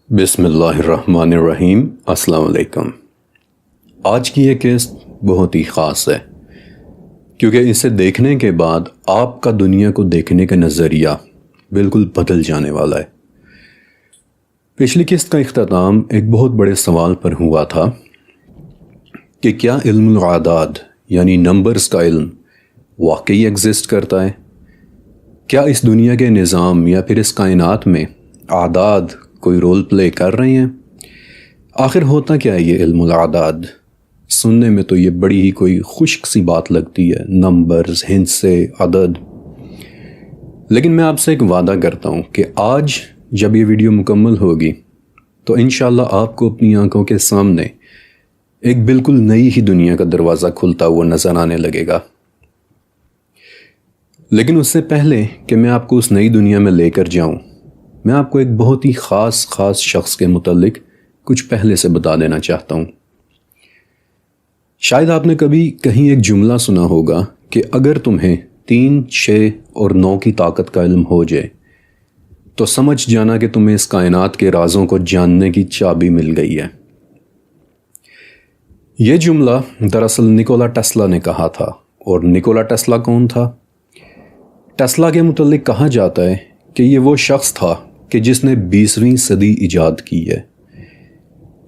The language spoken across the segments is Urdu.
بسم اللہ الرحمن الرحیم۔ السلام علیکم۔ آج کی یہ قسط بہت ہی خاص ہے کیونکہ اسے دیکھنے کے بعد آپ کا دنیا کو دیکھنے کا نظریہ بالکل بدل جانے والا ہے۔ پچھلی قسط کا اختتام ایک بہت بڑے سوال پر ہوا تھا کہ کیا علم الاعداد یعنی نمبرز کا علم واقعی ایگزسٹ کرتا ہے؟ کیا اس دنیا کے نظام یا پھر اس کائنات میں اعداد کوئی رول پلے کر رہے ہیں؟ آخر ہوتا کیا ہے یہ علم الاعداد؟ سننے میں تو یہ بڑی ہی کوئی خشک سی بات لگتی ہے، نمبرز، ہندسے، عدد۔ لیکن میں آپ سے ایک وعدہ کرتا ہوں کہ آج جب یہ ویڈیو مکمل ہوگی تو انشاءاللہ آپ کو اپنی آنکھوں کے سامنے ایک بالکل نئی ہی دنیا کا دروازہ کھلتا ہوا نظر آنے لگے گا۔ لیکن اس سے پہلے کہ میں آپ کو اس نئی دنیا میں لے کر جاؤں، میں آپ کو ایک بہت ہی خاص شخص کے متعلق کچھ پہلے سے بتا دینا چاہتا ہوں۔ شاید آپ نے کبھی کہیں ایک جملہ سنا ہوگا کہ اگر تمہیں 3، 6 اور 9 کی طاقت کا علم ہو جائے تو سمجھ جانا کہ تمہیں اس کائنات کے رازوں کو جاننے کی چابی مل گئی ہے۔ یہ جملہ دراصل نکولا ٹیسلا نے کہا تھا، اور نکولا ٹیسلا کون تھا؟ ٹیسلا کے متعلق کہا جاتا ہے کہ یہ وہ شخص تھا کہ جس نے 20ویں صدی ایجاد کی ہے۔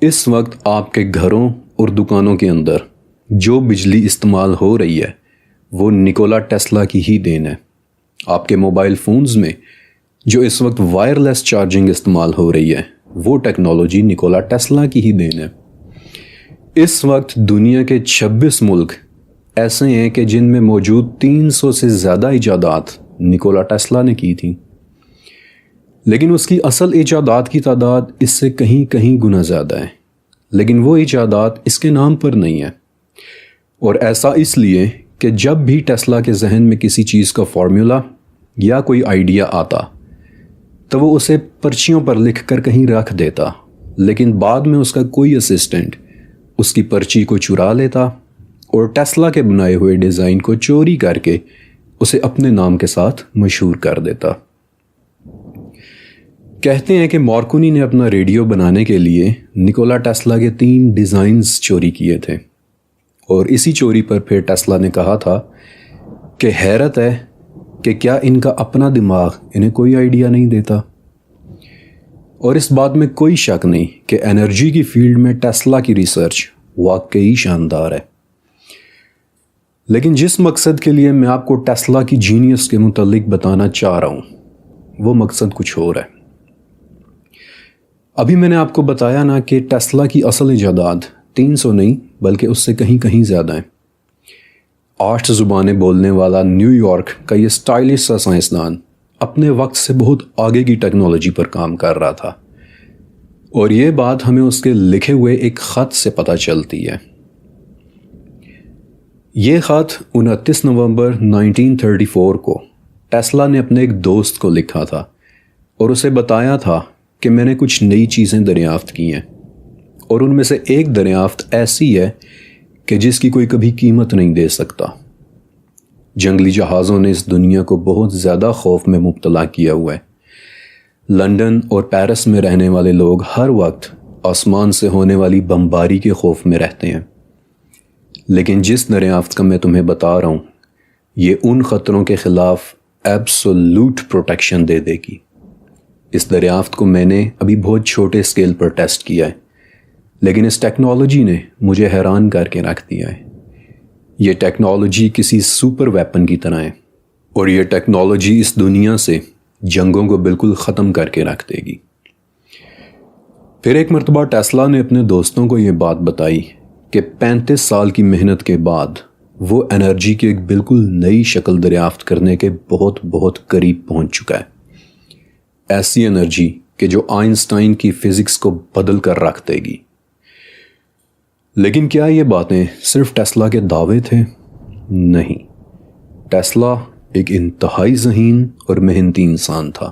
اس وقت آپ کے گھروں اور دکانوں کے اندر جو بجلی استعمال ہو رہی ہے وہ نکولا ٹیسلا کی ہی دین ہے۔ آپ کے موبائل فونز میں جو اس وقت وائرلیس چارجنگ استعمال ہو رہی ہے وہ ٹیکنالوجی نکولا ٹیسلا کی ہی دین ہے۔ اس وقت دنیا کے 26 ملک ایسے ہیں کہ جن میں موجود 300 سے زیادہ ایجادات نکولا ٹیسلا نے کی تھیں، لیکن اس کی اصل ایجادات کی تعداد اس سے کہیں گنا زیادہ ہے، لیکن وہ ایجادات اس کے نام پر نہیں ہے۔ اور ایسا اس لیے کہ جب بھی ٹیسلا کے ذہن میں کسی چیز کا فارمولا یا کوئی آئیڈیا آتا تو وہ اسے پرچیوں پر لکھ کر کہیں رکھ دیتا، لیکن بعد میں اس کا کوئی اسسٹنٹ اس کی پرچی کو چرا لیتا اور ٹیسلا کے بنائے ہوئے ڈیزائن کو چوری کر کے اسے اپنے نام کے ساتھ مشہور کر دیتا۔ کہتے ہیں کہ مارکونی نے اپنا ریڈیو بنانے کے لیے نکولا ٹیسلا کے 3 ڈیزائنز چوری کیے تھے، اور اسی چوری پر پھر ٹیسلا نے کہا تھا کہ حیرت ہے کہ کیا ان کا اپنا دماغ انہیں کوئی آئیڈیا نہیں دیتا۔ اور اس بات میں کوئی شک نہیں کہ انرجی کی فیلڈ میں ٹیسلا کی ریسرچ واقعی شاندار ہے۔ لیکن جس مقصد کے لیے میں آپ کو ٹیسلا کی جینیس کے متعلق بتانا چاہ رہا ہوں وہ مقصد کچھ اور ہے۔ ابھی میں نے آپ کو بتایا نا کہ ٹیسلا کی اصل ایجادات 300 نہیں بلکہ اس سے کہیں زیادہ ہیں۔ 8 زبانیں بولنے والا نیو یارک کا یہ سٹائلش سا سائنسدان اپنے وقت سے بہت آگے کی ٹیکنالوجی پر کام کر رہا تھا، اور یہ بات ہمیں اس کے لکھے ہوئے ایک خط سے پتہ چلتی ہے۔ یہ خط 29 نومبر 1934 کو ٹیسلا نے اپنے ایک دوست کو لکھا تھا اور اسے بتایا تھا کہ میں نے کچھ نئی چیزیں دریافت کی ہیں، اور ان میں سے ایک دریافت ایسی ہے کہ جس کی کوئی کبھی قیمت نہیں دے سکتا۔ جنگلی جہازوں نے اس دنیا کو بہت زیادہ خوف میں مبتلا کیا ہوا ہے۔ لندن اور پیرس میں رہنے والے لوگ ہر وقت آسمان سے ہونے والی بمباری کے خوف میں رہتے ہیں، لیکن جس دریافت کا میں تمہیں بتا رہا ہوں یہ ان خطروں کے خلاف ایبسولوٹ پروٹیکشن دے دے گی۔ اس دریافت کو میں نے ابھی بہت چھوٹے اسکیل پر ٹیسٹ کیا ہے، لیکن اس ٹیکنالوجی نے مجھے حیران کر کے رکھ دیا ہے۔ یہ ٹیکنالوجی کسی سپر ویپن کی طرح ہے، اور یہ ٹیکنالوجی اس دنیا سے جنگوں کو بالکل ختم کر کے رکھ دے گی۔ پھر ایک مرتبہ ٹیسلا نے اپنے دوستوں کو یہ بات بتائی کہ 35 سال کی محنت کے بعد وہ انرجی کی ایک بالکل نئی شکل دریافت کرنے کے بہت قریب پہنچ چکا ہے۔ ایسی انرجی کہ جو آئنسٹائن کی فزکس کو بدل کر رکھ دے گی۔ لیکن کیا یہ باتیں صرف ٹیسلا کے دعوے تھے؟ نہیں، ٹیسلا ایک انتہائی ذہین اور محنتی انسان تھا،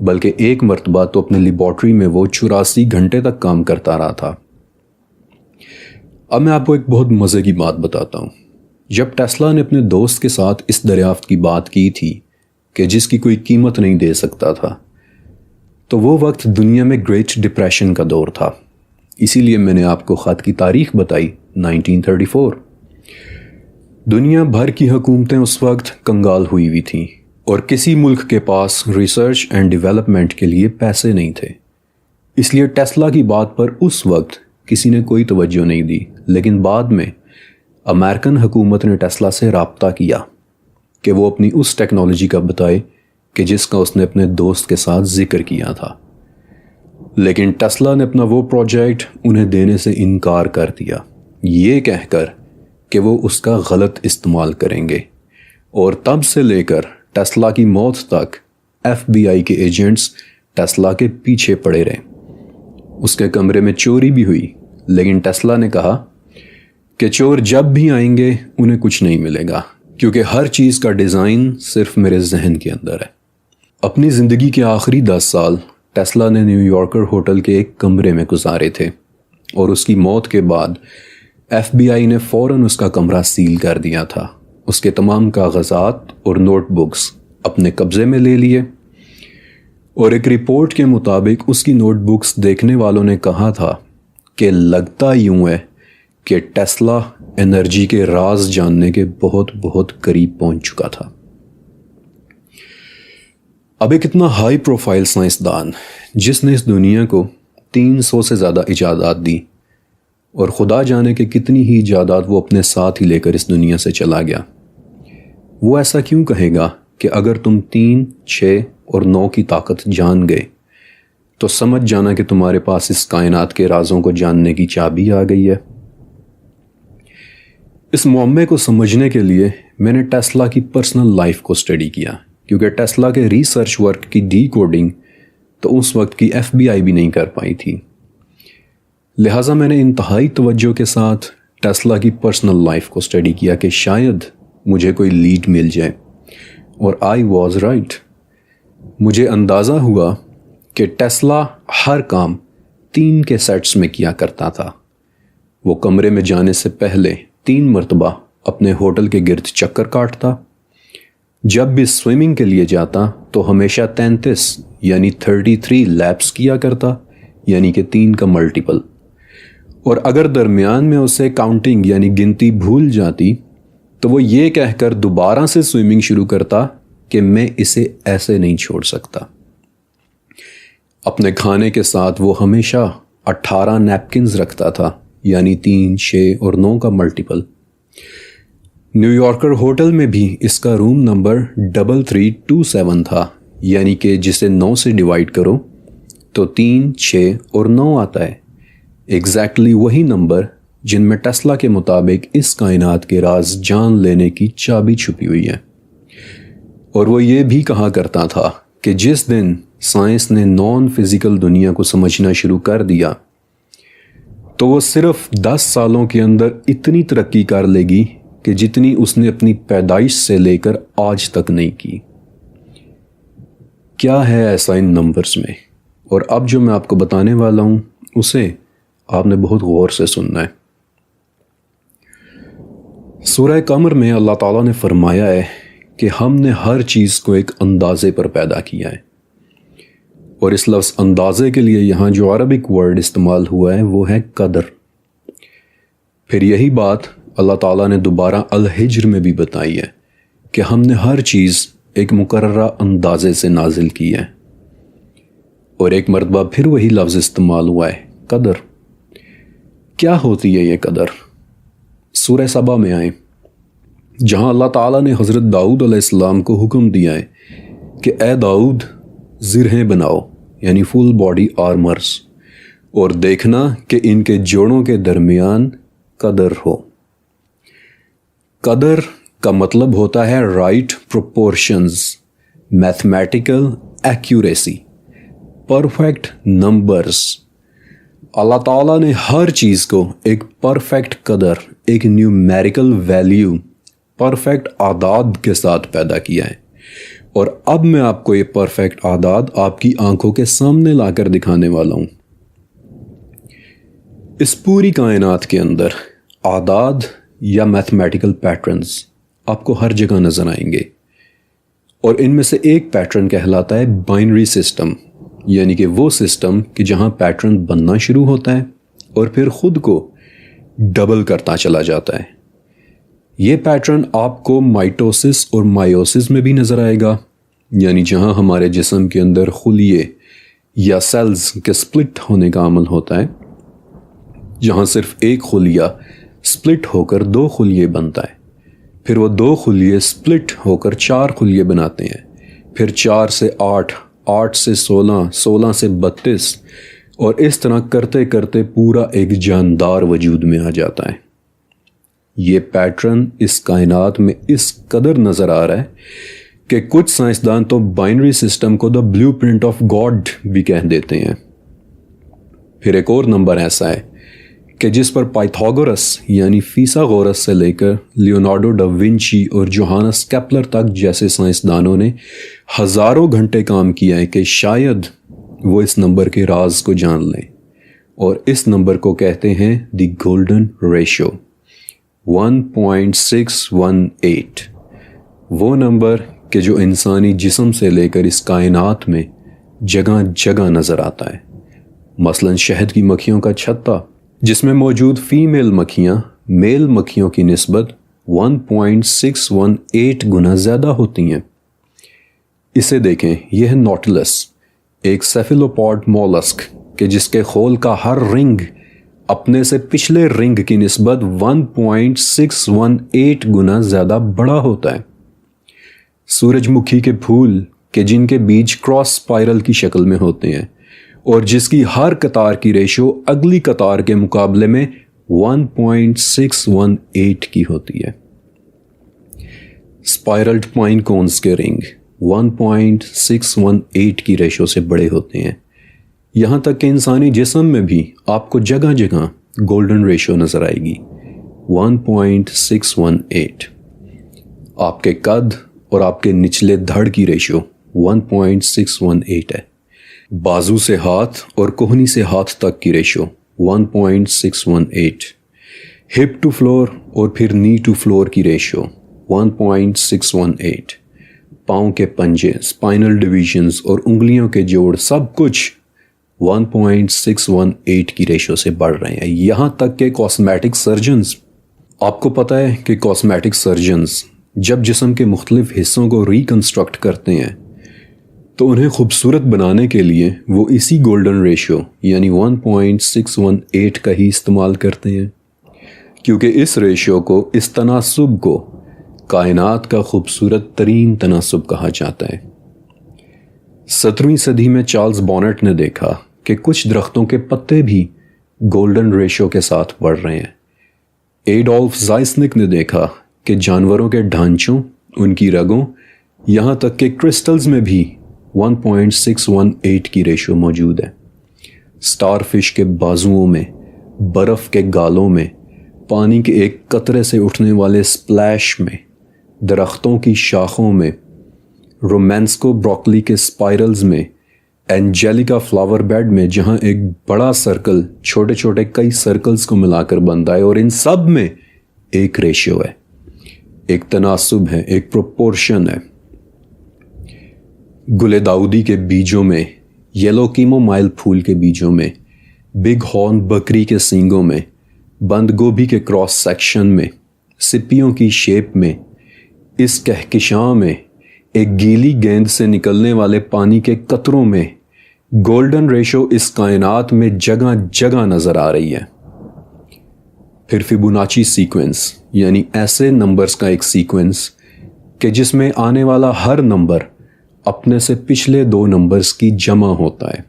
بلکہ ایک مرتبہ تو اپنے لیبارٹری میں وہ 84 گھنٹے تک کام کرتا رہا تھا۔ اب میں آپ کو ایک بہت مزے کی بات بتاتا ہوں۔ جب ٹیسلا نے اپنے دوست کے ساتھ اس دریافت کی بات کی تھی کہ جس کی کوئی قیمت نہیں دے سکتا تھا، تو وہ وقت دنیا میں گریٹ ڈپریشن کا دور تھا، اسی لیے میں نے آپ کو خط کی تاریخ بتائی 1934۔ دنیا بھر کی حکومتیں اس وقت کنگال ہوئی تھیں اور کسی ملک کے پاس ریسرچ اینڈ ڈیولپمنٹ کے لیے پیسے نہیں تھے، اس لیے ٹیسلا کی بات پر اس وقت کسی نے کوئی توجہ نہیں دی۔ لیکن بعد میں امریکن حکومت نے ٹیسلا سے رابطہ کیا کہ وہ اپنی اس ٹیکنالوجی کا بتائے کہ جس کا اس نے اپنے دوست کے ساتھ ذکر کیا تھا، لیکن ٹیسلا نے اپنا وہ پروجیکٹ انہیں دینے سے انکار کر دیا، یہ کہہ کر کہ وہ اس کا غلط استعمال کریں گے۔ اور تب سے لے کر ٹیسلا کی موت تک FBI کے ایجنٹس ٹیسلا کے پیچھے پڑے رہے۔ اس کے کمرے میں چوری بھی ہوئی، لیکن ٹیسلا نے کہا کہ چور جب بھی آئیں گے انہیں کچھ نہیں ملے گا، کیونکہ ہر چیز کا ڈیزائن صرف میرے ذہن کے اندر ہے۔ اپنی زندگی کے آخری 10 سال ٹیسلا نے نیو یارکر ہوٹل کے ایک کمرے میں گزارے تھے، اور اس کی موت کے بعد FBI نے فوراً اس کا کمرہ سیل کر دیا تھا، اس کے تمام کاغذات اور نوٹ بکس اپنے قبضے میں لے لیے، اور ایک رپورٹ کے مطابق اس کی نوٹ بکس دیکھنے والوں نے کہا تھا کہ لگتا یوں ہے کہ ٹیسلا انرجی کے راز جاننے کے بہت بہت قریب پہنچ چکا تھا۔ اب ایک اتنا ہائی پروفائل سائنسدان جس نے اس دنیا کو 300 سے زیادہ ایجادات دی، اور خدا جانے کہ کتنی ہی ایجادات وہ اپنے ساتھ ہی لے کر اس دنیا سے چلا گیا، وہ ایسا کیوں کہے گا کہ اگر تم 3، 6 اور 9 کی طاقت جان گئے تو سمجھ جانا کہ تمہارے پاس اس کائنات کے رازوں کو جاننے کی چابی آ گئی ہے۔ اس معمے کو سمجھنے کے لیے میں نے ٹیسلا کی پرسنل لائف کو اسٹڈی کیا، کیونکہ ٹیسلا کے ریسرچ ورک کی ڈی کوڈنگ تو اس وقت کی FBI بھی نہیں کر پائی تھی، لہٰذا میں نے انتہائی توجہ کے ساتھ ٹیسلا کی پرسنل لائف کو اسٹڈی کیا کہ شاید مجھے کوئی لیڈ مل جائے، اور آئی واز رائٹ۔ مجھے اندازہ ہوا کہ ٹیسلا ہر کام 3 کے سیٹس میں کیا کرتا تھا۔ وہ کمرے میں جانے سے پہلے 3 مرتبہ اپنے ہوٹل کے گرد چکر کاٹتا، جب بھی سوئمنگ کے لیے جاتا تو ہمیشہ 33 یعنی 33 لیپس کیا کرتا، یعنی کہ 3 کا ملٹیپل، اور اگر درمیان میں اسے کاؤنٹنگ یعنی گنتی بھول جاتی تو وہ یہ کہہ کر دوبارہ سے سوئمنگ شروع کرتا کہ میں اسے ایسے نہیں چھوڑ سکتا۔ اپنے کھانے کے ساتھ وہ ہمیشہ 18 نیپکنز رکھتا تھا، یعنی 3، 6 اور 9 کا ملٹیپل۔ نیو یارکر ہوٹل میں بھی اس کا روم نمبر 3327 تھا، یعنی کہ جسے 9 سے ڈیوائڈ کرو تو 3، 6 اور 9 آتا ہے، ایگزیکٹلی وہی نمبر جن میں ٹیسلا کے مطابق اس کائنات کے راز جان لینے کی چابی چھپی ہوئی ہے۔ اور وہ یہ بھی کہا کرتا تھا کہ جس دن سائنس نے نان فزیکل دنیا کو سمجھنا شروع کر دیا تو وہ صرف 10 سالوں کے اندر اتنی ترقی کر لے گی کہ جتنی اس نے اپنی پیدائش سے لے کر آج تک نہیں کی۔ کیا ہے ایسا ان نمبرز میں؟ اور اب جو میں آپ کو بتانے والا ہوں اسے آپ نے بہت غور سے سننا ہے۔ سورہ قمر میں اللہ تعالیٰ نے فرمایا ہے کہ ہم نے ہر چیز کو ایک اندازے پر پیدا کیا ہے، اور اس لفظ اندازے کے لیے یہاں جو عربک ورڈ استعمال ہوا ہے وہ ہے قدر۔ پھر یہی بات اللہ تعالیٰ نے دوبارہ الحجر میں بھی بتائی ہے کہ ہم نے ہر چیز ایک مقررہ اندازے سے نازل کی ہے، اور ایک مرتبہ پھر وہی لفظ استعمال ہوا ہے قدر۔ کیا ہوتی ہے یہ قدر؟ سورہ سبا میں آئیں، جہاں اللہ تعالیٰ نے حضرت داؤد علیہ السلام کو حکم دیا ہے کہ اے داؤد زرہیں بناؤ، یعنی فل باڈی آرمرز، اور دیکھنا کہ ان کے جوڑوں کے درمیان قدر ہو۔ قدر کا مطلب ہوتا ہے right proportions, mathematical accuracy, perfect numbers. Allah تعالیٰ نے ہر چیز کو ایک پرفیکٹ قدر، ایک نیومیریکل ویلیو، پرفیکٹ اعداد کے ساتھ پیدا کیا ہے، اور اب میں آپ کو یہ پرفیکٹ اعداد آپ کی آنکھوں کے سامنے لا کر دکھانے والا ہوں۔ اس پوری کائنات کے اندر اعداد یا میتھمیٹیکل پیٹرنز آپ کو ہر جگہ نظر آئیں گے، اور ان میں سے ایک پیٹرن کہلاتا ہے بائنری سسٹم، یعنی کہ وہ سسٹم کہ جہاں پیٹرن بننا شروع ہوتا ہے اور پھر خود کو ڈبل کرتا چلا جاتا ہے۔ یہ پیٹرن آپ کو مائٹوسس اور مائیوسس میں بھی نظر آئے گا، یعنی جہاں ہمارے جسم کے اندر خلیے یا سیلز کے سپلٹ ہونے کا عمل ہوتا ہے، جہاں صرف ایک خلیہ سپلٹ ہو کر 2 خلیے بنتا ہے، پھر وہ 2 خلیے سپلٹ ہو کر 4 خلیے بناتے ہیں، پھر 4 سے 8، 8 سے 16، 16 سے 32، اور اس طرح کرتے کرتے پورا ایک جاندار وجود میں آ جاتا ہے۔ یہ پیٹرن اس کائنات میں اس قدر نظر آ رہا ہے کہ کچھ سائنسدان تو بائنری سسٹم کو دا بلیو پرنٹ آف گاڈ بھی کہہ دیتے ہیں۔ پھر ایک اور نمبر ایسا ہے کہ جس پر پائتھاگورس یعنی فیثاغورس سے لے کر لیونارڈو ڈا ونچی اور جوہانس کیپلر تک جیسے سائنسدانوں نے ہزاروں گھنٹے کام کیا ہے کہ شاید وہ اس نمبر کے راز کو جان لیں، اور اس نمبر کو کہتے ہیں دی گولڈن ریشو 1.618، وہ نمبر کہ جو انسانی جسم سے لے کر اس کائنات میں جگہ جگہ نظر آتا ہے۔ مثلا شہد کی مکھیوں کا چھتا جس میں موجود فیمیل مکھیاں میل مکھیوں کی نسبت 1.618 گنا زیادہ ہوتی ہیں۔ اسے دیکھیں، یہ ہے نوٹلس، ایک سیفیلوپوڈ مولسک کہ جس کے خول کا ہر رنگ اپنے سے پچھلے رنگ کی نسبت 1.618 گنا زیادہ بڑا ہوتا ہے۔ سورج مکھی کے پھول کہ جن کے بیج کراس سپائرل کی شکل میں ہوتے ہیں اور جس کی ہر قطار کی ریشو اگلی قطار کے مقابلے میں 1.618 کی ہوتی ہے۔ سپائرلڈ پائن کونز کے رنگ 1.618 کی ریشو سے بڑے ہوتے ہیں۔ یہاں تک کہ انسانی جسم میں بھی آپ کو جگہ جگہ گولڈن ریشو نظر آئے گی 1.618۔ آپ کے قد اور آپ کے نچلے دھڑ کی ریشو 1.618 ہے۔ بازو سے ہاتھ اور کوہنی سے ہاتھ تک کی ریشو 1.618، ہپ ٹو فلور اور پھر نی ٹو فلور کی ریشو 1.618، پاؤں کے پنجے، اسپائنل ڈویژنز اور انگلیوں کے جوڑ سب کچھ 1.618 کی ریشو سے بڑھ رہے ہیں۔ یہاں تک کہ کاسمیٹک سرجنز، آپ کو پتہ ہے کہ کاسمیٹک سرجنز جب جسم کے مختلف حصوں کو ریکنسٹرکٹ کرتے ہیں تو انہیں خوبصورت بنانے کے لیے وہ اسی گولڈن ریشو یعنی 1.618 کا ہی استعمال کرتے ہیں، کیونکہ اس ریشو کو، اس تناسب کو کائنات کا خوبصورت ترین تناسب کہا جاتا ہے۔ 17ویں صدی میں چارلز بونٹ نے دیکھا کہ کچھ درختوں کے پتے بھی گولڈن ریشو کے ساتھ بڑھ رہے ہیں۔ ایڈولف زائسنک نے دیکھا کہ جانوروں کے ڈھانچوں، ان کی رگوں، یہاں تک کہ کرسٹلز میں بھی 1.618 کی ریشو موجود ہے۔ سٹار فش کے بازوؤں میں، برف کے گالوں میں، پانی کے ایک قطرے سے اٹھنے والے سپلیش میں، درختوں کی شاخوں میں، رومینسکو بروکلی کے سپائرلز میں، اینجیلیکا فلاور بیڈ میں جہاں ایک بڑا سرکل چھوٹے چھوٹے کئی سرکلز کو ملا کر بنتا ہے، اور ان سب میں ایک ریشیو ہے، ایک تناسب ہے، ایک پروپورشن ہے۔ گل داؤدی کے بیجوں میں، یلو کیمومائل پھول کے بیجوں میں، بگ ہارن بکری کے سینگوں میں، بند گوبھی کے کراس سیکشن میں، سپیوں کی شیپ میں، اس کہکشاں میں، ایک گیلی گیند سے نکلنے والے پانی کے قطروں میں، گولڈن ریشو اس کائنات میں جگہ جگہ نظر آ رہی ہے۔ پھر فیبوناچی سیکوینس یعنی ایسے نمبرز کا ایک سیکوینس کہ جس میں آنے والا ہر نمبر اپنے سے پچھلے 2 نمبرز کی جمع ہوتا ہے،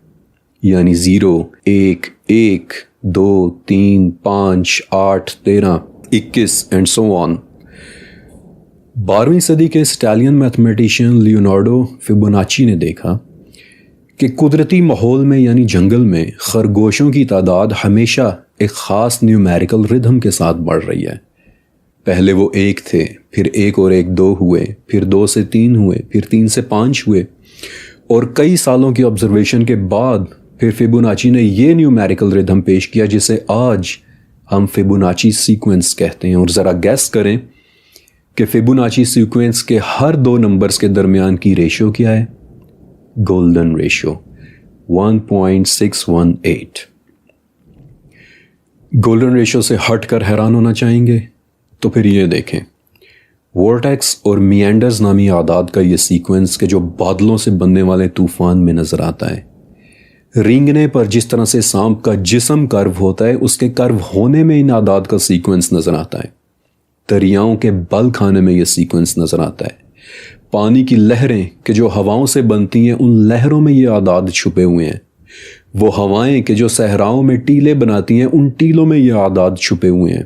یعنی 0، 1، 1، 2، 3، 5، 8، 13، 21 اینڈ سو آن۔ 12ویں صدی کے اسٹیلین میتھمیٹیشین لیونارڈو فیبوناچی نے دیکھا کہ قدرتی ماحول میں یعنی جنگل میں خرگوشوں کی تعداد ہمیشہ ایک خاص نیومیریکل ردھم کے ساتھ بڑھ رہی ہے۔ پہلے وہ 1 تھے، پھر 1 اور 1 2 ہوئے، پھر 2 سے 3 ہوئے، پھر 3 سے 5 ہوئے، اور کئی سالوں کی آبزرویشن کے بعد پھر فیبوناچی نے یہ نیومیریکل ردھم پیش کیا جسے آج ہم فیبوناچی سیکوینس کہتے ہیں۔ اور ذرا گیس کریں کہ فیبوناچی سیکوینس کے ہر 2 نمبرز کے درمیان کی ریشو کیا ہے؟ Golden ratio 1.618۔ گولڈن ریشو سے ہٹ کر حیران ہونا چاہیں گے تو پھر یہ دیکھیں، وورٹیکس اور میانڈرز نامی اعداد کا یہ سیکوینس کہ جو بادلوں سے بننے والے طوفان میں نظر آتا ہے۔ رینگنے پر جس طرح سے سانپ کا جسم کرو ہوتا ہے، اس کے کرو ہونے میں ان اعداد کا سیکوینس نظر آتا ہے۔ دریاؤں کے بل کھانے میں یہ سیکوینس نظر آتا ہے۔ پانی کی لہریں کہ جو ہواؤں سے بنتی ہیں، ان لہروں میں یہ اعداد چھپے ہوئے ہیں۔ وہ ہوائیں کہ جو صحراؤں میں ٹیلے بناتی ہیں، ان ٹیلوں میں یہ اعداد چھپے ہوئے ہیں۔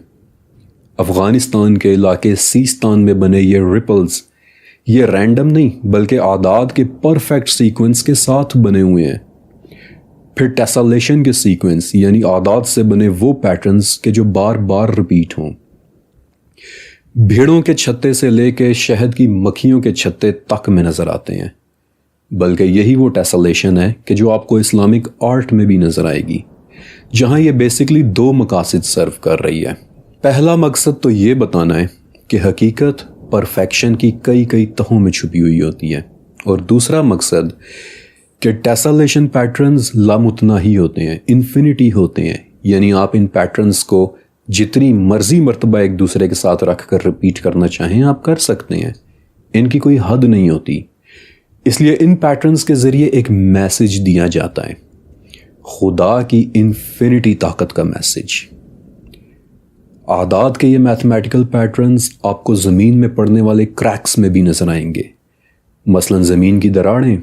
افغانستان کے علاقے سیستان میں بنے یہ رپلز، یہ رینڈم نہیں بلکہ اعداد کے پرفیکٹ سیکوینس کے ساتھ بنے ہوئے ہیں۔ پھر ٹیسالیشن کے سیکوینس یعنی اعداد سے بنے وہ پیٹرنز کہ جو بار بار ریپیٹ ہوں۔ بھیڑوں کے چھتے سے لے کے شہد کی مکھیوں کے چھتے تک میں نظر آتے ہیں، بلکہ یہی وہ ٹیسالیشن ہے کہ جو آپ کو اسلامک آرٹ میں بھی نظر آئے گی، جہاں یہ بیسکلی دو مقاصد سرو کر رہی ہے۔ پہلا مقصد تو یہ بتانا ہے کہ حقیقت پرفیکشن کی کئی تہوں میں چھپی ہوئی ہوتی ہے، اور دوسرا مقصد کہ ٹیسالیشن پیٹرنز لامتناہی ہوتے ہیں، انفینٹی ہوتے ہیں، یعنی آپ ان پیٹرنز کو جتنی مرضی مرتبہ ایک دوسرے کے ساتھ رکھ کر ریپیٹ کرنا چاہیں آپ کر سکتے ہیں، ان کی کوئی حد نہیں ہوتی۔ اس لیے ان پیٹرنز کے ذریعے ایک میسج دیا جاتا ہے، خدا کی انفینٹی طاقت کا میسج۔ اعداد کے یہ میتھمیٹیکل پیٹرنز آپ کو زمین میں پڑنے والے کریکس میں بھی نظر آئیں گے۔ مثلا زمین کی دراڑیں،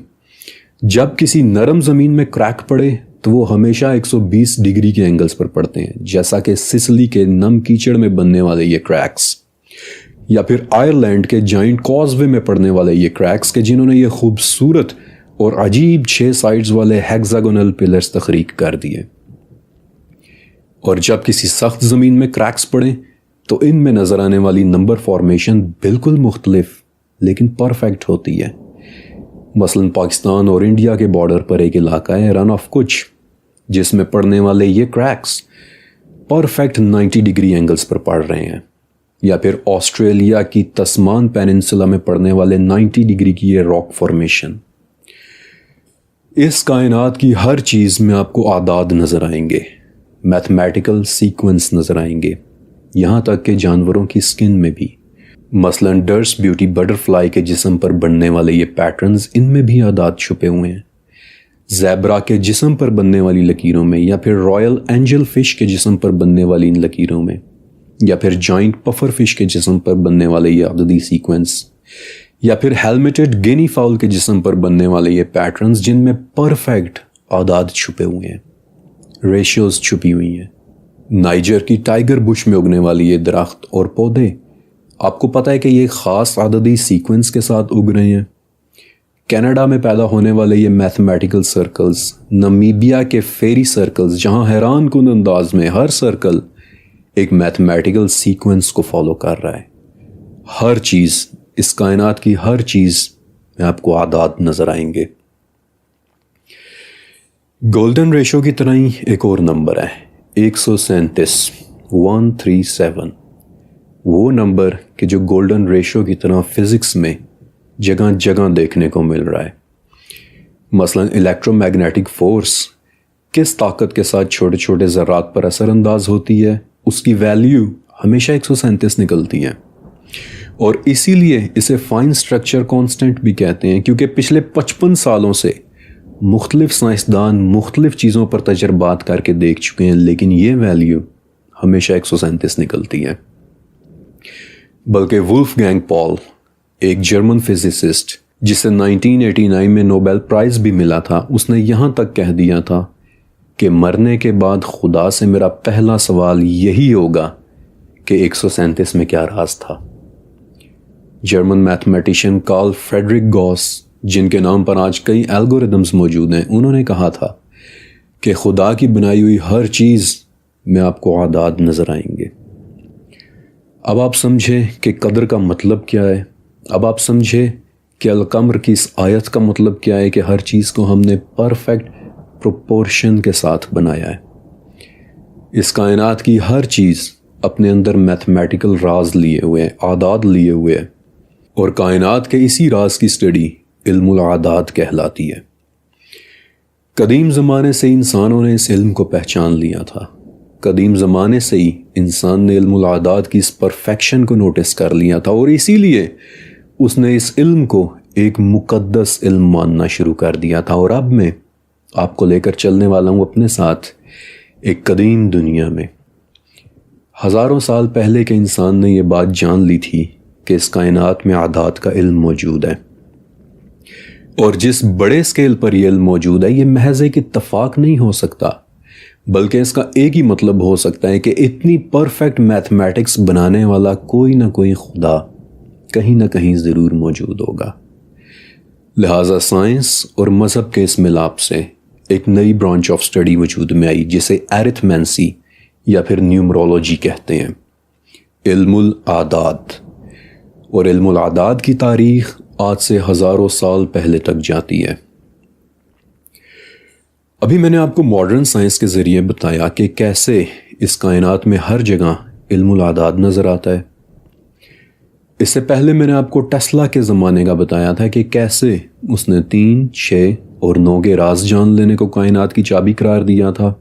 جب کسی نرم زمین میں کریک پڑے تو وہ ہمیشہ 120 ڈگری کے اینگلز پر پڑتے ہیں، جیسا کہ سسلی کے نم کیچڑ میں بننے والے یہ کریکس، یا پھر آئرلینڈ کے جائنٹ کازوے میں پڑنے والے یہ کریکس کہ جنہوں نے یہ خوبصورت اور عجیب 6 سائڈز والے ہیگزاگونل پلرز تخلیق کر دیے۔ اور جب کسی سخت زمین میں کریکس پڑیں تو ان میں نظر آنے والی نمبر فارمیشن بالکل مختلف لیکن پرفیکٹ ہوتی ہے۔ مثلا پاکستان اور انڈیا کے بارڈر پر ایک علاقہ ہے رن آف کچھ، جس میں پڑنے والے یہ کریکس پرفیکٹ 90 ڈگری اینگلز پر پڑ رہے ہیں، یا پھر آسٹریلیا کی تسمان پیننسولا میں پڑنے والے 90 ڈگری کی یہ راک فارمیشن۔ اس کائنات کی ہر چیز میں آپ کو اعداد نظر آئیں گے، میتھمیٹیکل سیکوینس نظر آئیں گے، یہاں تک کہ جانوروں کی سکن میں بھی۔ مثلا ڈرس بیوٹی بٹرفلائی کے جسم پر بننے والے یہ پیٹرنز، ان میں بھی اعداد چھپے ہوئے ہیں۔ زیبرا کے جسم پر بننے والی لکیروں میں، یا پھر رائل اینجل فش کے جسم پر بننے والی ان لکیروں میں، یا پھر جائنٹ پفر فش کے جسم پر بننے والے یہ عددی سیکوینس، یا پھر ہیلمیٹڈ گینی فاؤل کے جسم پر بننے والے یہ پیٹرنز جن میں پرفیکٹ اعداد چھپے ہوئے ہیں، ریشیوز چھپی ہوئی ہیں۔ نائجر کی ٹائیگر بش میں اگنے والی یہ درخت اور پودے، آپ کو پتہ ہے کہ یہ خاص عددی سیکوینس کے ساتھ اگ رہے ہیں۔ کینیڈا میں پیدا ہونے والے یہ میتھمیٹیکل سرکلز، نمیبیا کے فیری سرکلز، جہاں حیران کن انداز میں ہر سرکل ایک میتھمیٹیکل سیکوینس کو فالو کر رہا ہے۔ ہر چیز، اس کائنات کی ہر چیز میں آپ کو اعداد نظر آئیں گے۔ گولڈن ریشو کی طرح ہی ایک اور نمبر ہے 137، 137، وہ نمبر کہ جو گولڈن ریشو کی طرح فزکس میں جگہ جگہ دیکھنے کو مل رہا ہے۔ مثلا الیکٹرو میگنیٹک فورس کس طاقت کے ساتھ چھوٹے چھوٹے ذرات پر اثر انداز ہوتی ہے، اس کی ویلیو ہمیشہ 137 نکلتی ہے، اور اسی لیے اسے فائن سٹرکچر کانسٹنٹ بھی کہتے ہیں، کیونکہ پچھلے 55 سالوں سے مختلف سائنسدان مختلف چیزوں پر تجربات کر کے دیکھ چکے ہیں، لیکن یہ ویلیو ہمیشہ 137 نکلتی ہے۔ بلکہ ولف گینگ پال، ایک جرمن فزسسٹ جسے 1989 میں نوبیل پرائز بھی ملا تھا، اس نے یہاں تک کہہ دیا تھا کہ مرنے کے بعد خدا سے میرا پہلا سوال یہی ہوگا کہ 137 میں کیا راز تھا۔ جرمن میتھمیٹیشین کارل فریڈرک گاس، جن کے نام پر آج کئی الگوریدمز موجود ہیں، انہوں نے کہا تھا کہ خدا کی بنائی ہوئی ہر چیز میں آپ کو اعداد نظر آئیں گے۔ اب آپ سمجھے کہ قدر کا مطلب کیا ہے، اب آپ سمجھے کہ القمر کی اس آیت کا مطلب کیا ہے کہ ہر چیز کو ہم نے پرفیکٹ پروپورشن کے ساتھ بنایا ہے۔ اس کائنات کی ہر چیز اپنے اندر میتھمیٹیکل راز لیے ہوئے ہیں، اعداد لیے ہوئے ہیں، اور کائنات کے اسی راز کی سٹڈی علم الاعداد کہلاتی ہے۔ قدیم زمانے سے انسانوں نے اس علم کو پہچان لیا تھا. قدیم زمانے سے ہی انسان نے علم العادات کی اس پرفیکشن کو نوٹس کر لیا تھا، اور اسی لیے اس نے اس علم کو ایک مقدس علم ماننا شروع کر دیا تھا. اور اب میں آپ کو لے کر چلنے والا ہوں اپنے ساتھ ایک قدیم دنیا میں. ہزاروں سال پہلے کے انسان نے یہ بات جان لی تھی کہ اس کائنات میں عادات کا علم موجود ہے، اور جس بڑے اسکیل پر یہ علم موجود ہے یہ محض ایک اتفاق نہیں ہو سکتا، بلکہ اس کا ایک ہی مطلب ہو سکتا ہے کہ اتنی پرفیکٹ میتھمیٹکس بنانے والا کوئی نہ کوئی خدا کہیں نہ کہیں ضرور موجود ہوگا. لہٰذا سائنس اور مذہب کے اس ملاپ سے ایک نئی برانچ آف اسٹڈی وجود میں آئی جسے ایرتھمینسی یا پھر نیومرولوجی کہتے ہیں، علم العادات. اور علم العادات کی تاریخ آج سے ہزاروں سال پہلے تک جاتی ہے. ابھی میں نے آپ کو ماڈرن سائنس کے ذریعے بتایا کہ کیسے اس کائنات میں ہر جگہ علم العادات نظر آتا ہے. اس سے پہلے میں نے آپ کو ٹیسلا کے زمانے کا بتایا تھا کہ کیسے اس نے 3, 6 اور 9 کے راز جان لینے کو کائنات کی چابی قرار دیا تھا.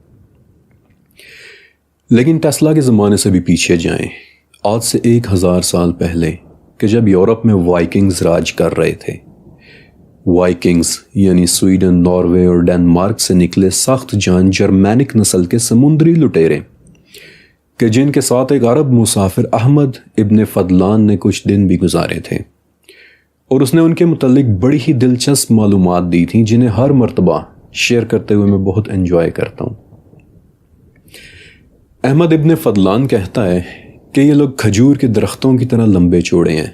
لیکن ٹیسلا کے زمانے سے بھی پیچھے جائیں، آج سے 1000 سال پہلے کہ جب یورپ میں وائکنگز راج کر رہے تھے. وائکنگز یعنی سویڈن، ناروے اور ڈنمارک سے نکلے سخت جان جرمینک نسل کے سمندری لٹیرے کہ جن کے ساتھ ایک عرب مسافر احمد ابن فضلان نے کچھ دن بھی گزارے تھے، اور اس نے ان کے متعلق بڑی ہی دلچسپ معلومات دی تھیں جنہیں ہر مرتبہ شیئر کرتے ہوئے میں بہت انجوائے کرتا ہوں. احمد ابن فضلان کہتا ہے کہ یہ لوگ کھجور کے درختوں کی طرح لمبے چوڑے ہیں،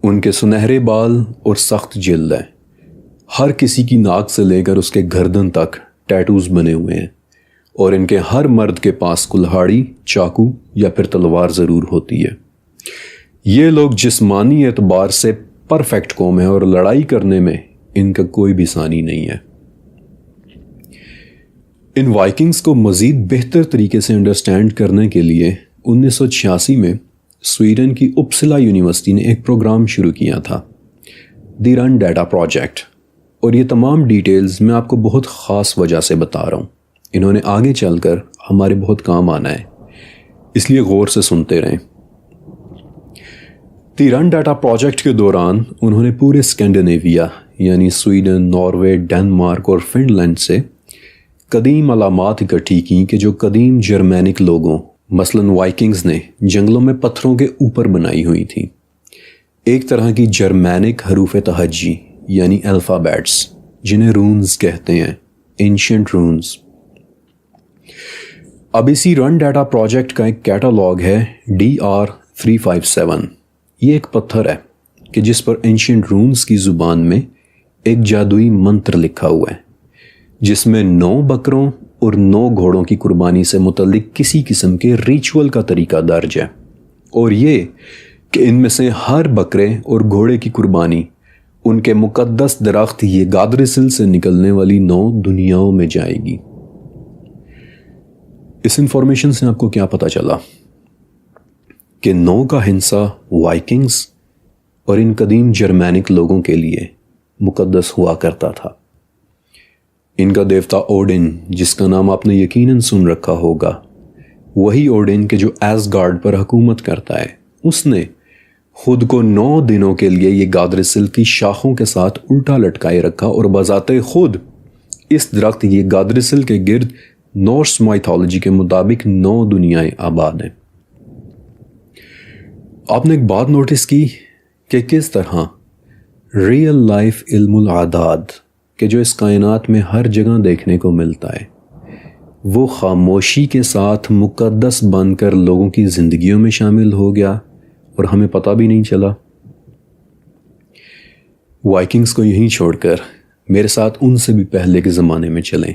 ان کے سنہرے بال اور سخت جلد ہے، ہر کسی کی ناک سے لے کر اس کے گردن تک ٹیٹوز بنے ہوئے ہیں، اور ان کے ہر مرد کے پاس کلہاڑی، چاقو یا پھر تلوار ضرور ہوتی ہے. یہ لوگ جسمانی اعتبار سے پرفیکٹ قوم ہے اور لڑائی کرنے میں ان کا کوئی بھی ثانی نہیں ہے. ان وائکنگز کو مزید بہتر طریقے سے انڈرسٹینڈ کرنے کے لیے 1986 میں سویڈن کی اپسلا یونیورسٹی نے ایک پروگرام شروع کیا تھا، دی رن ڈیٹا پروجیکٹ. اور یہ تمام ڈیٹیلز میں آپ کو بہت خاص وجہ سے بتا رہا ہوں، انہوں نے آگے چل کر ہمارے بہت کام آنا ہے، اس لیے غور سے سنتے رہیں. دی رن ڈیٹا پروجیکٹ کے دوران انہوں نے پورے اسکینڈینیویا یعنی سویڈن، ناروے، ڈنمارک اور فن لینڈ سے قدیم علامات اکٹھی کی کہ جو قدیم جرمینک لوگوں مثلاً وائکنگز نے جنگلوں میں پتھروں کے اوپر بنائی ہوئی تھی، ایک طرح کی جرمینک حروف تہجی یعنی الفابیٹس جنہیں رونز کہتے ہیں، اینشینٹ رونز. اب اسی رن ڈیٹا پروجیکٹ کا ایک کیٹالاگ ہے DR357. یہ ایک پتھر ہے کہ جس پر اینشینٹ رونز کی زبان میں ایک جادوئی منتر لکھا ہوا ہے جس میں 9 بکروں اور 9 گھوڑوں کی قربانی سے متعلق کسی قسم کے ریچول کا طریقہ درج ہے، اور یہ کہ ان میں سے ہر بکرے اور گھوڑے کی قربانی ان کے مقدس درخت یہ گادرسل سے نکلنے والی 9 دنیاؤں میں جائے گی. اس انفارمیشن سے آپ کو کیا پتہ چلا کہ 9 کا ہنسا وائکنگز اور ان قدیم جرمینک لوگوں کے لیے مقدس ہوا کرتا تھا. ان کا دیوتا اوڈن، جس کا نام آپ نے یقیناً سن رکھا ہوگا، وہی اوڈن کہ جو ایسگارڈ پر حکومت کرتا ہے، اس نے خود کو 9 دنوں کے لیے یہ گادرسل کی شاخوں کے ساتھ الٹا لٹکائے رکھا، اور بذات خود اس درخت یہ گادرسل کے گرد نورس مائتھولوجی کے مطابق 9 دنیایں آباد ہیں. آپ نے ایک بات نوٹس کی کہ کس طرح ریئل لائف علم العادات کہ جو اس کائنات میں ہر جگہ دیکھنے کو ملتا ہے، وہ خاموشی کے ساتھ مقدس بن کر لوگوں کی زندگیوں میں شامل ہو گیا اور ہمیں پتہ بھی نہیں چلا. وائکنگز کو یہیں چھوڑ کر میرے ساتھ ان سے بھی پہلے کے زمانے میں چلیں،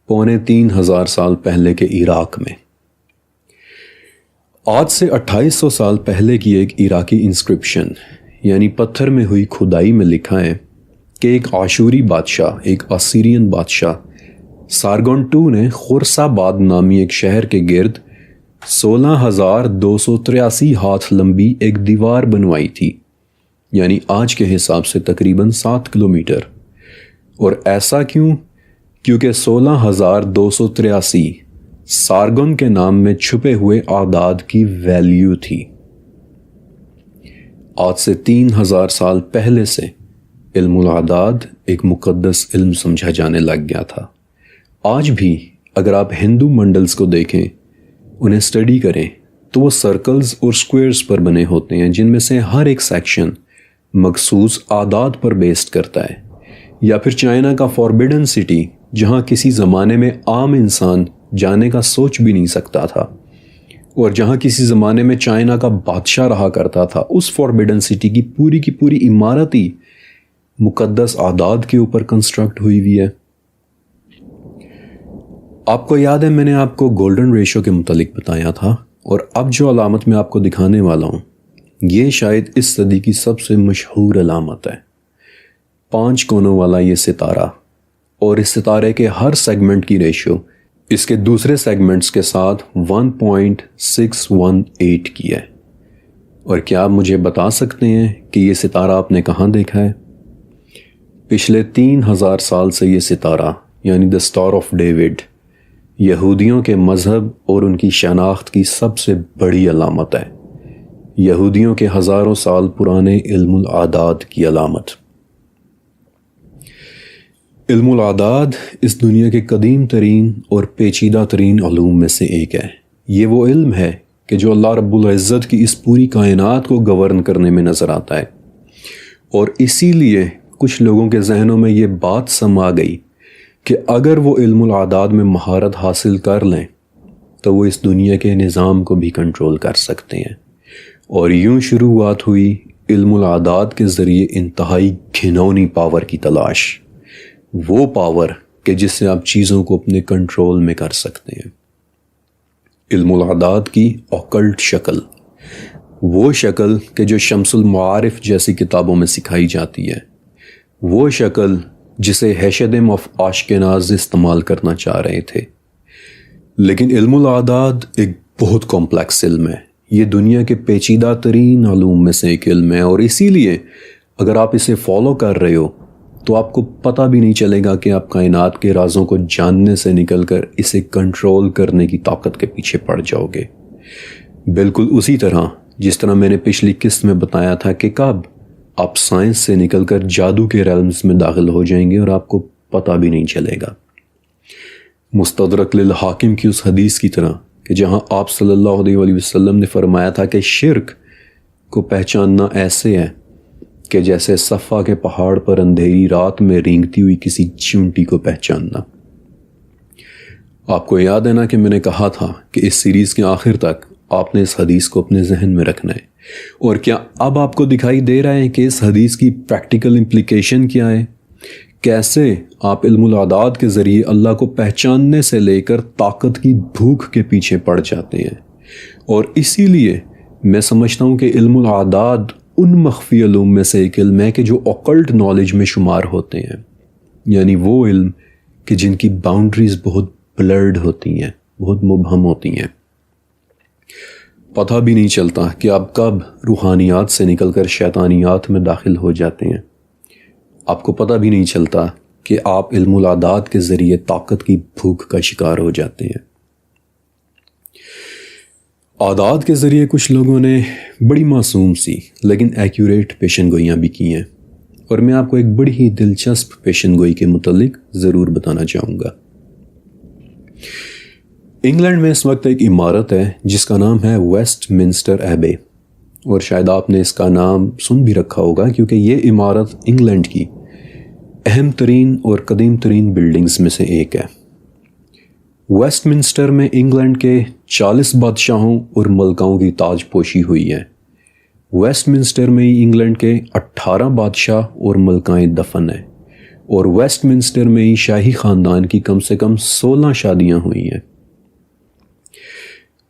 3500 سال پہلے کے عراق میں. آج سے 2800 سال پہلے کی ایک عراقی انسکرپشن یعنی پتھر میں ہوئی کھدائی میں لکھا ہے کہ ایک آشوری بادشاہ، ایک اسیرین بادشاہ سارگون II نے خرساباد نامی ایک شہر کے گرد 16,283 ہاتھ لمبی ایک دیوار بنوائی تھی، یعنی آج کے حساب سے تقریباً 7 کلومیٹر. اور ایسا کیوں کیونکہ 16,283 سارگن کے نام میں چھپے ہوئے اعداد کی ویلیو تھی۔ آج سے 3,000 سال پہلے سے علم الاعداد ایک مقدس علم سمجھا جانے لگ گیا تھا۔ آج بھی اگر آپ ہندو منڈلز کو دیکھیں، انہیں اسٹڈی کریں، تو وہ سرکلز اور سکوئرز پر بنے ہوتے ہیں، جن میں سے ہر ایک سیکشن مخصوص اعداد پر بیسڈ کرتا ہے۔ یا پھر چائنا کا فاربیڈن سٹی، جہاں کسی زمانے میں عام انسان جانے کا سوچ بھی نہیں سکتا تھا، اور جہاں کسی زمانے میں چائنا کا بادشاہ رہا کرتا تھا، اس فاربیڈن سٹی کی پوری عمارت ہی مقدس اعداد کے اوپر کنسٹرکٹ ہوئی ہوئی ہے۔ آپ کو یاد ہے میں نے آپ کو گولڈن ریشو کے متعلق بتایا تھا، اور اب جو علامت میں آپ کو دکھانے والا ہوں یہ شاید اس صدی کی سب سے مشہور علامت ہے۔ 5 کونوں والا یہ ستارہ، اور اس ستارے کے ہر سیگمنٹ کی ریشو اس کے دوسرے سیگمنٹس کے ساتھ 1.618 کی ہے۔ اور کیا آپ مجھے بتا سکتے ہیں کہ یہ ستارہ آپ نے کہاں دیکھا ہے؟ پچھلے 3,000 سال سے یہ ستارہ یعنی دا اسٹار آف ڈیوڈ یہودیوں کے مذہب اور ان کی شناخت کی سب سے بڑی علامت ہے، یہودیوں کے ہزاروں سال پرانے علم الاعداد کی علامت۔ علم الاعداد اس دنیا کے قدیم ترین اور پیچیدہ ترین علوم میں سے ایک ہے۔ یہ وہ علم ہے کہ جو اللہ رب العزت کی اس پوری کائنات کو گورن کرنے میں نظر آتا ہے، اور اسی لیے کچھ لوگوں کے ذہنوں میں یہ بات سما گئی کہ اگر وہ علم الاعداد میں مہارت حاصل کر لیں تو وہ اس دنیا کے نظام کو بھی کنٹرول کر سکتے ہیں۔ اور یوں شروعات ہوئی علم الاعداد کے ذریعے انتہائی گھناؤنی پاور کی تلاش، وہ پاور کہ جس سے آپ چیزوں کو اپنے کنٹرول میں کر سکتے ہیں۔ علم الاعداد کی اوکلٹ شکل، وہ شکل کہ جو شمس المعارف جیسی کتابوں میں سکھائی جاتی ہے، وہ شکل جسے ہیشدم آف آشکناز استعمال کرنا چاہ رہے تھے۔ لیکن علم الاعداد ایک بہت کمپلیکس علم ہے، یہ دنیا کے پیچیدہ ترین علوم میں سے ایک علم ہے، اور اسی لیے اگر آپ اسے فالو کر رہے ہو تو آپ کو پتہ بھی نہیں چلے گا کہ آپ کائنات کے رازوں کو جاننے سے نکل کر اسے کنٹرول کرنے کی طاقت کے پیچھے پڑ جاؤ گے۔ بالکل اسی طرح جس طرح میں نے پچھلی قسط میں بتایا تھا کہ کب آپ سائنس سے نکل کر جادو کے ریلمز میں داخل ہو جائیں گے اور آپ کو پتہ بھی نہیں چلے گا۔ مستدرک للحاکم کی اس حدیث کی طرح کہ جہاں آپ صلی اللہ علیہ وسلم نے فرمایا تھا کہ شرک کو پہچاننا ایسے ہے کہ جیسے صفا کے پہاڑ پر اندھیری رات میں رینگتی ہوئی کسی چونٹی کو پہچاننا۔ آپ کو یاد ہے نا کہ میں نے کہا تھا کہ اس سیریز کے آخر تک آپ نے اس حدیث کو اپنے ذہن میں رکھنا ہے، اور کیا اب آپ کو دکھائی دے رہا ہے کہ اس حدیث کی پریکٹیکل امپلیکیشن کیا ہے؟ کیسے آپ علم الاعداد کے ذریعے اللہ کو پہچاننے سے لے کر طاقت کی بھوک کے پیچھے پڑ جاتے ہیں۔ اور اسی لیے میں سمجھتا ہوں کہ علم الاعداد ان مخفی علوم میں سے ایک علم ہے کہ جو اوکلٹ نالج میں شمار ہوتے ہیں، یعنی وہ علم کہ جن کی باؤنڈریز بہت بلرڈ ہوتی ہیں، بہت مبہم ہوتی ہیں۔ پتہ بھی نہیں چلتا کہ آپ کب روحانیات سے نکل کر شیطانیات میں داخل ہو جاتے ہیں۔ آپ کو پتہ بھی نہیں چلتا کہ آپ علم الاعداد کے ذریعے طاقت کی بھوک کا شکار ہو جاتے ہیں۔ اعداد کے ذریعے کچھ لوگوں نے بڑی معصوم سی لیکن ایکوریٹ پیشن گوئیاں بھی کی ہیں، اور میں آپ کو ایک بڑی ہی دلچسپ پیشن گوئی کے متعلق ضرور بتانا چاہوں گا۔ انگلینڈ میں اس وقت ایک عمارت ہے جس کا نام ہے ویسٹ منسٹر ایبے، اور شاید آپ نے اس کا نام سن بھی رکھا ہوگا کیونکہ یہ عمارت انگلینڈ کی اہم ترین اور قدیم ترین بلڈنگز میں سے ایک ہے۔ ویسٹ منسٹر میں انگلینڈ کے 40 بادشاہوں اور ملکاؤں کی تاج پوشی ہوئی ہے۔ ویسٹ منسٹر میں ہی انگلینڈ کے 18 بادشاہ اور ملکائیں دفن ہیں، اور ویسٹ منسٹر میں ہی شاہی خاندان کی کم سے کم 16 شادیاں ہوئی ہیں۔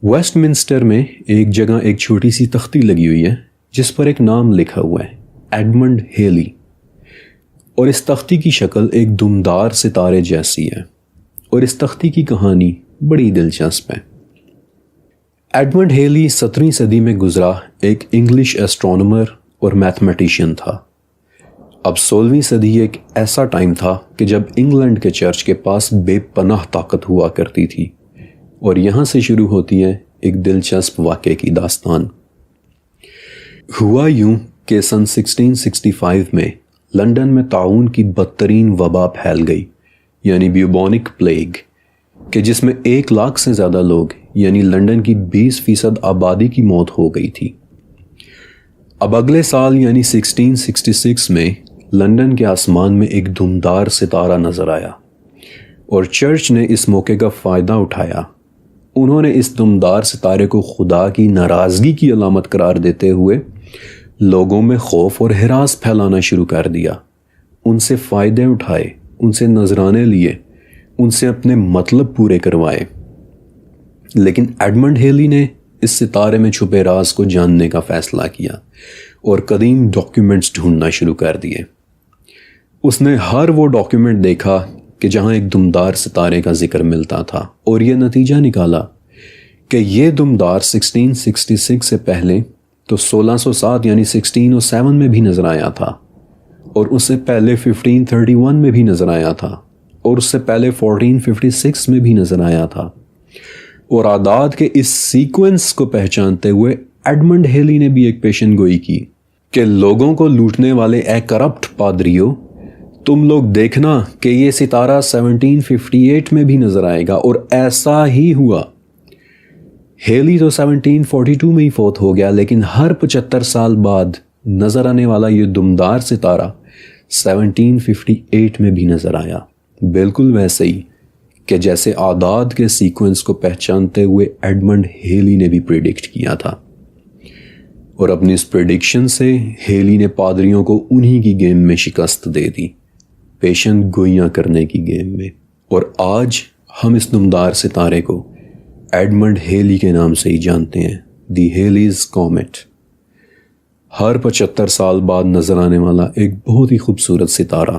ویسٹ منسٹر میں ایک جگہ ایک چھوٹی سی تختی لگی ہوئی ہے جس پر ایک نام لکھا ہوا ہے، ایڈمنڈ ہیلی، اور اس تختی کی شکل ایک دمدار ستارے جیسی ہے، اور اس تختی کی کہانی بڑی دلچسپ ہے۔ ایڈمنڈ ہیلی 17ویں صدی میں گزرا ایک انگلش ایسٹرونومر اور میتھمیٹیشین تھا۔ اب 16ویں صدی ایک ایسا ٹائم تھا کہ جب انگلینڈ کے چرچ کے پاس بے پناہ طاقت ہوا کرتی تھی، اور یہاں سے شروع ہوتی ہے ایک دلچسپ واقعے کی داستان۔ ہوا یوں کہ سن 1665 میں لنڈن میں طاعون کی بدترین وبا پھیل گئی، یعنی بیوبونک پلیگ، کہ جس میں 1 لاکھ سے زیادہ لوگ یعنی لنڈن کی 20% آبادی کی موت ہو گئی تھی۔ اب اگلے سال یعنی 1666 میں لنڈن کے آسمان میں ایک دھمدار ستارہ نظر آیا، اور چرچ نے اس موقع کا فائدہ اٹھایا۔ انہوں نے اس دھمدار ستارے کو خدا کی ناراضگی کی علامت قرار دیتے ہوئے لوگوں میں خوف اور ہراس پھیلانا شروع کر دیا۔ ان سے فائدے اٹھائے، ان سے نذرانے لیے، ان سے اپنے مطلب پورے کروائے۔ لیکن ایڈمنڈ ہیلی نے اس ستارے میں چھپے راز کو جاننے کا فیصلہ کیا اور قدیم ڈاکیومنٹس ڈھونڈنا شروع کر دیے۔ اس نے ہر وہ ڈاکیومنٹ دیکھا کہ جہاں ایک دمدار ستارے کا ذکر ملتا تھا، اور یہ نتیجہ نکالا کہ یہ دمدار 1666 سے پہلے تو 1607 یعنی 1607 میں بھی نظر آیا تھا، اور اس سے پہلے 1531 میں بھی نظر آیا تھا، اور اس سے پہلے 1456 میں بھی نظر آیا تھا۔ اور اعداد کے اس سیکوینس کو پہچانتے ہوئے ایڈمنڈ ہیلی نے بھی ایک پیشن گوئی کی کہ لوگوں کو لوٹنے والے اے کرپٹ پادریوں، تم لوگ دیکھنا کہ یہ ستارہ 1758 میں بھی نظر آئے گا، اور ایسا ہی ہوا۔ ہیلی تو 1742 میں ہی فوت ہو گیا، لیکن ہر 75 سال بعد نظر آنے والا یہ دمدار ستارہ 1758 میں بھی نظر آیا، بالکل ویسے ہی کہ جیسے اعداد کے سیکوینس کو پہچانتے ہوئے ایڈمنڈ ہیلی نے بھی پریڈکٹ کیا تھا۔ اور اپنی اس پریڈکشن سے ہیلی نے پادریوں کو انہی کی گیم میں شکست دے دی، پیشن گوئیاں کرنے کی گیم میں۔ اور آج ہم اس دمدار ستارے کو ایڈمنڈ ہیلی کے نام سے ہی جانتے ہیں، دی ہیلیز کومیٹ۔ ہر 75 سال بعد نظر آنے والا ایک بہت ہی خوبصورت ستارہ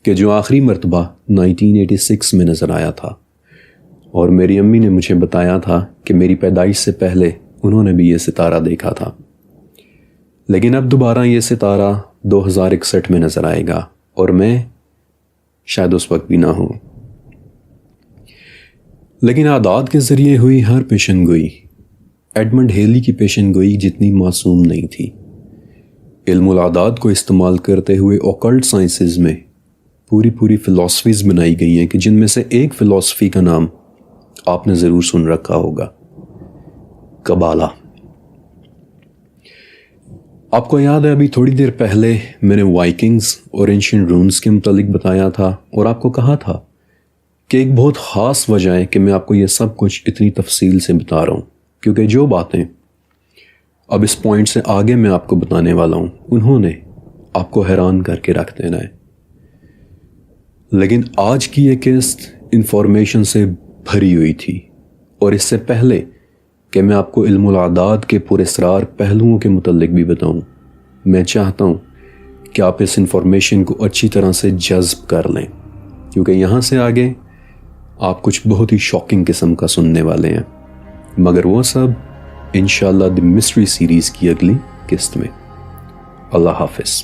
کہ جو آخری مرتبہ 1986 میں نظر آیا تھا، اور میری امی نے مجھے بتایا تھا کہ میری پیدائش سے پہلے انہوں نے بھی یہ ستارہ دیکھا تھا۔ لیکن اب دوبارہ یہ ستارہ 2061 میں نظر آئے گا، اور میں شاید اس وقت بھی نہ ہوں۔ لیکن اعداد کے ذریعے ہوئی ہر پیشن گوئی ایڈمنڈ ہیلی کی پیشن گوئی جتنی معصوم نہیں تھی۔ علم الاعداد کو استعمال کرتے ہوئے اوکلٹ سائنسز میں پوری فلسفیز بنائی گئی ہیں، کہ جن میں سے ایک فلسفی کا نام آپ نے ضرور سن رکھا ہوگا، کبالہ۔ آپ کو یاد ہے ابھی تھوڑی دیر پہلے میں نے وائکنگز اور اینشینٹ رونز کے متعلق بتایا تھا، اور آپ کو کہا تھا کہ ایک بہت خاص وجہ ہے کہ میں آپ کو یہ سب کچھ اتنی تفصیل سے بتا رہا ہوں، کیونکہ جو باتیں اب اس پوائنٹ سے آگے میں آپ کو بتانے والا ہوں انہوں نے آپ کو حیران کر کے رکھ دینا ہے۔ لیکن آج کی یہ قسط انفارمیشن سے بھری ہوئی تھی، اور اس سے پہلے کہ میں آپ کو علم الاعداد کے پراسرار پہلوؤں کے متعلق بھی بتاؤں، میں چاہتا ہوں کہ آپ اس انفارمیشن کو اچھی طرح سے جذب کر لیں، کیونکہ یہاں سے آگے آپ کچھ بہت ہی شاکنگ قسم کا سننے والے ہیں، مگر وہ سب انشاءاللہ دی مسٹری سیریز کی اگلی قسط میں۔ اللہ حافظ۔